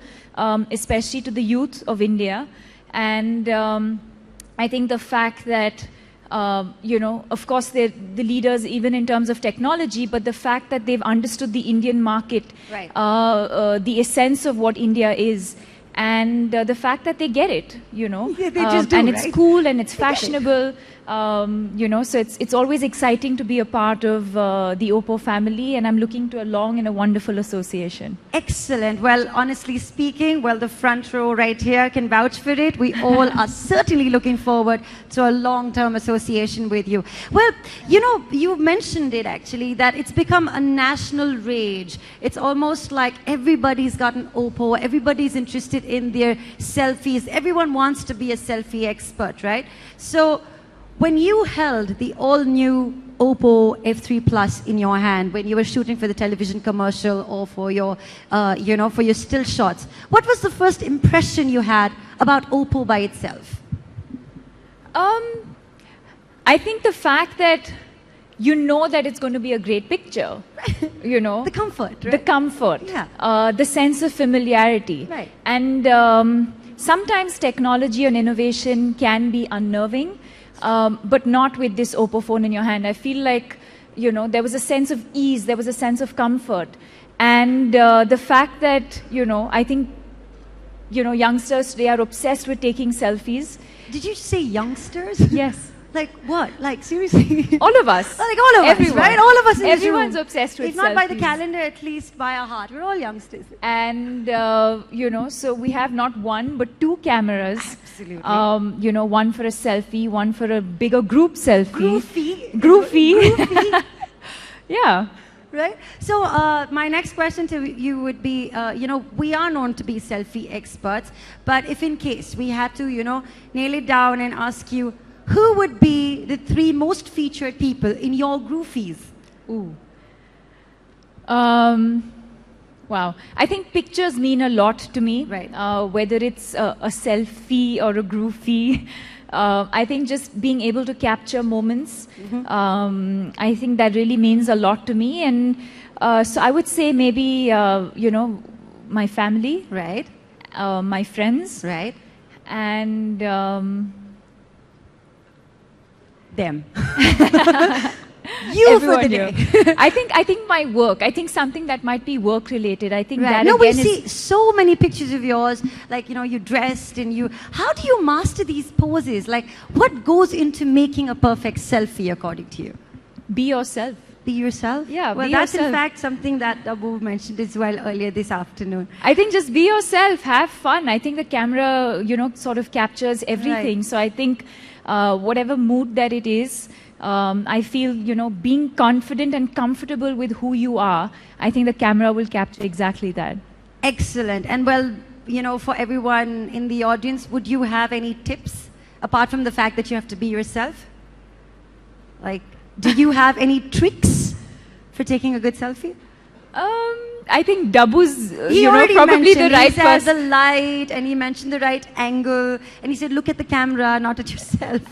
especially to the youth of India. And I think the fact that you know, of course, they're the leaders even in terms of technology, but the fact that they've understood the Indian market, right. The essence of what India is, and the fact that they get it, you know, yeah, they just do, and right? it's cool and it's fashionable, you know, so it's always exciting to be a part of the Oppo family, and I'm looking to a long and a wonderful association. Excellent. Well, honestly speaking, well, the front row right here can vouch for it. We all are certainly looking forward to a long-term association with you. Well, you know, you mentioned it actually, that it's become a national rage. It's almost like everybody's got an Oppo, everybody's interested in their selfies. Everyone wants to be a selfie expert, right? So when you held the all-new Oppo F3 Plus in your hand, when you were shooting for the television commercial or for your, you know, for your still shots, what was the first impression you had about Oppo by itself? I think the fact that you know that it's going to be a great picture, you know. The comfort, right? The comfort, yeah. The sense of familiarity. Right. And sometimes technology and innovation can be unnerving, but not with this Oppo phone in your hand. I feel like, you know, there was a sense of ease, there was a sense of comfort. And the fact that, you know, I think, you know, youngsters today are obsessed with taking selfies. Did you say youngsters? Yes. Like what? Like seriously? All of us. Like all of Everyone. us, right? All of us in this Everyone's room. obsessed with If not by the selfies. calendar, at least by our heart. We're all youngsters. And, so we have not one, but 2 cameras. Absolutely. One for a selfie, one for a bigger group selfie. Groovy. Yeah. Right? So my next question to you would be, we are known to be selfie experts, but if in case we had to, nail it down and ask you, who would be the 3 most featured people in your groofies? Ooh. Wow. I think pictures mean a lot to me. Right. Whether it's a selfie or a groovy. I think just being able to capture moments, I think that really means a lot to me. And so I would say maybe, my family. Right. My friends. Right. And them. You for the day. I think my work. I think something that might be work related. I think that No, again we see so many pictures of yours, like, you're dressed and how do you master these poses? Like, what goes into making a perfect selfie according to you? Be yourself. Be yourself? Yeah, well, be that's yourself. in fact something that Abu mentioned as well earlier this afternoon. I think just be yourself, have fun. I think the camera, sort of captures everything. Right. So I think whatever mood that it is, I feel, being confident and comfortable with who you are, I think the camera will capture exactly that. Excellent. And well, for everyone in the audience, would you have any tips apart from the fact that you have to be yourself? Like, do you have any tricks for taking a good selfie? I think Dabu's, He already probably the mentioned, right he said person. the light, and he mentioned the right angle, and he said, look at the camera, not at yourself.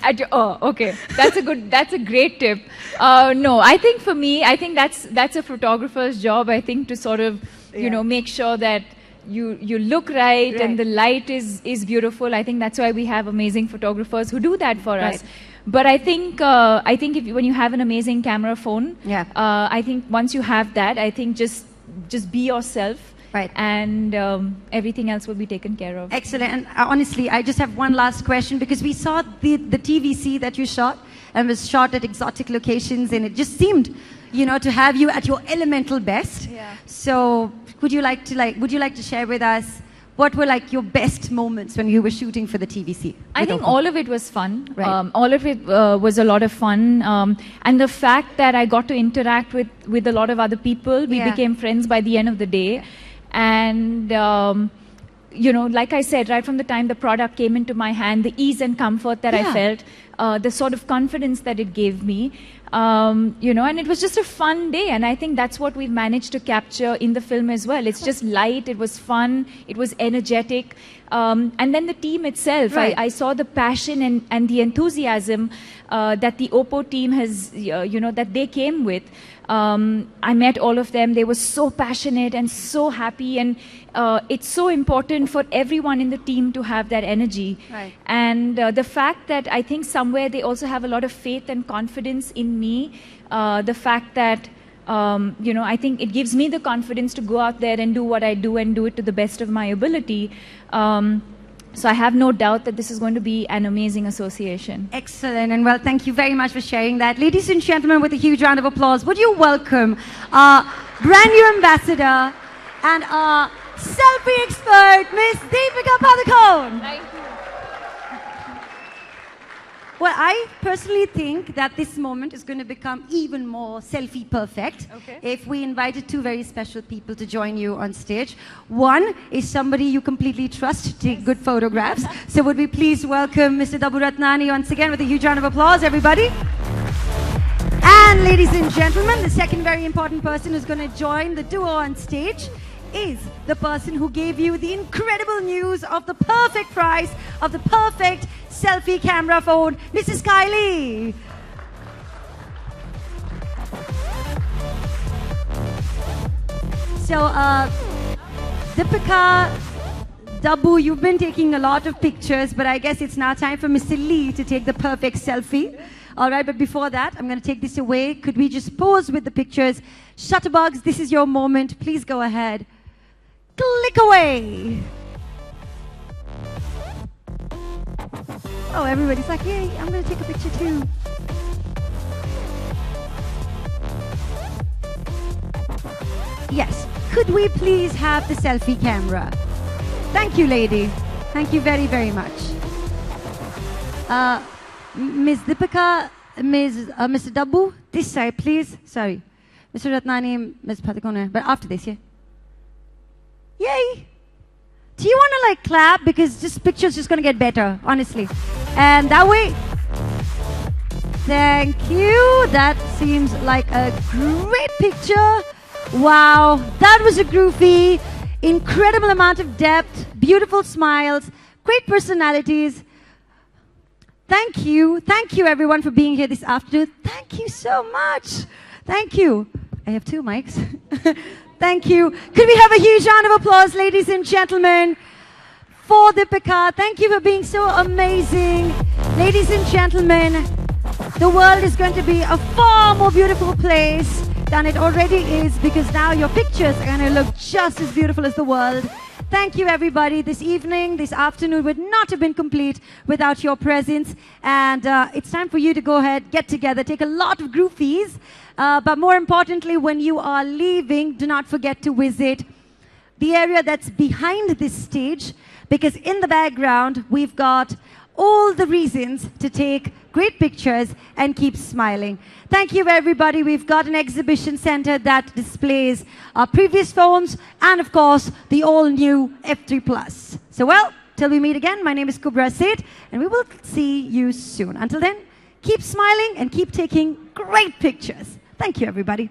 Okay. That's a great tip. No, I think for me, I think that's a photographer's job, I think, to sort of, make sure that you look right and the light is beautiful. I think that's why we have amazing photographers who do that for us. But I think when you have an amazing camera phone, I think once you have that, I think just be yourself, and everything else will be taken care of. Excellent. And honestly, I just have one last question, because we saw the TVC that you shot, and was shot at exotic locations, and it just seemed, to have you at your elemental best. Yeah. So would you like to share with us what were like your best moments when you were shooting for the TVC? I think Oppo? all of it was fun. Right. All of it was a lot of fun. And the fact that I got to interact with a lot of other people, we became friends by the end of the day. And, like I said, right from the time the product came into my hand, the ease and comfort that I felt, the sort of confidence that it gave me, and it was just a fun day. And I think that's what we've managed to capture in the film as well. It's just light, it was fun, it was energetic. And then the team itself, I saw the passion and the enthusiasm that the Oppo team has, that they came with. I met all of them. They were so passionate and so happy, and it's so important for everyone in the team to have that energy. Right. And the fact that I think somewhere they also have a lot of faith and confidence in me, the fact that I think it gives me the confidence to go out there and do what I do and do it to the best of my ability. So I have no doubt that this is going to be an amazing association. Excellent. And well, thank you very much for sharing that. Ladies and gentlemen, with a huge round of applause, would you welcome our brand new ambassador and our selfie expert, Miss Deepika Padukone. Thank you. Well, I personally think that this moment is going to become even more selfie perfect if we invited 2 very special people to join you on stage. One is somebody you completely trust to take good photographs. So would we please welcome Mr. Dabu Ratnani once again with a huge round of applause, everybody. And ladies and gentlemen, the second very important person who's going to join the duo on stage is the person who gave you the incredible news of the perfect price of the perfect selfie camera phone, Mrs. Kylie. So, Deepika, Dabu, you've been taking a lot of pictures, but I guess it's now time for Mr. Lee to take the perfect selfie. All right, but before that, I'm going to take this away. Could we just pause with the pictures? Shutterbugs, this is your moment. Please go ahead. Click away. Oh, everybody's like, yay, I'm going to take a picture too. Yes. Could we please have the selfie camera? Thank you, lady. Thank you very, very much. Ms. Deepika, Mr. Dabbu, this side, please. Sorry. Mr. Ratnani, Ms. Patakone, but after this, yeah? Yay! Do you want to like clap? Because this picture's just going to get better, honestly. And that way. Thank you. That seems like a great picture. Wow, that was a groovy, incredible amount of depth, beautiful smiles, great personalities. Thank you everyone for being here this afternoon. Thank you so much. Thank you. I have 2 mics. Thank you. Could we have a huge round of applause, ladies and gentlemen, for Deepika. Thank you for being so amazing. Ladies and gentlemen, the world is going to be a far more beautiful place than it already is, because now your pictures are going to look just as beautiful as the world. Thank you, everybody. This evening, this afternoon would not have been complete without your presence. And it's time for you to go ahead, get together, take a lot of groupies. But more importantly, when you are leaving, do not forget to visit the area that's behind this stage, because in the background, we've got all the reasons to take great pictures and keep smiling. Thank you, everybody. We've got an exhibition center that displays our previous phones and, of course, the all-new F3 Plus. So, well, till we meet again, my name is Kubra Seth, and we will see you soon. Until then, keep smiling and keep taking great pictures. Thank you, everybody.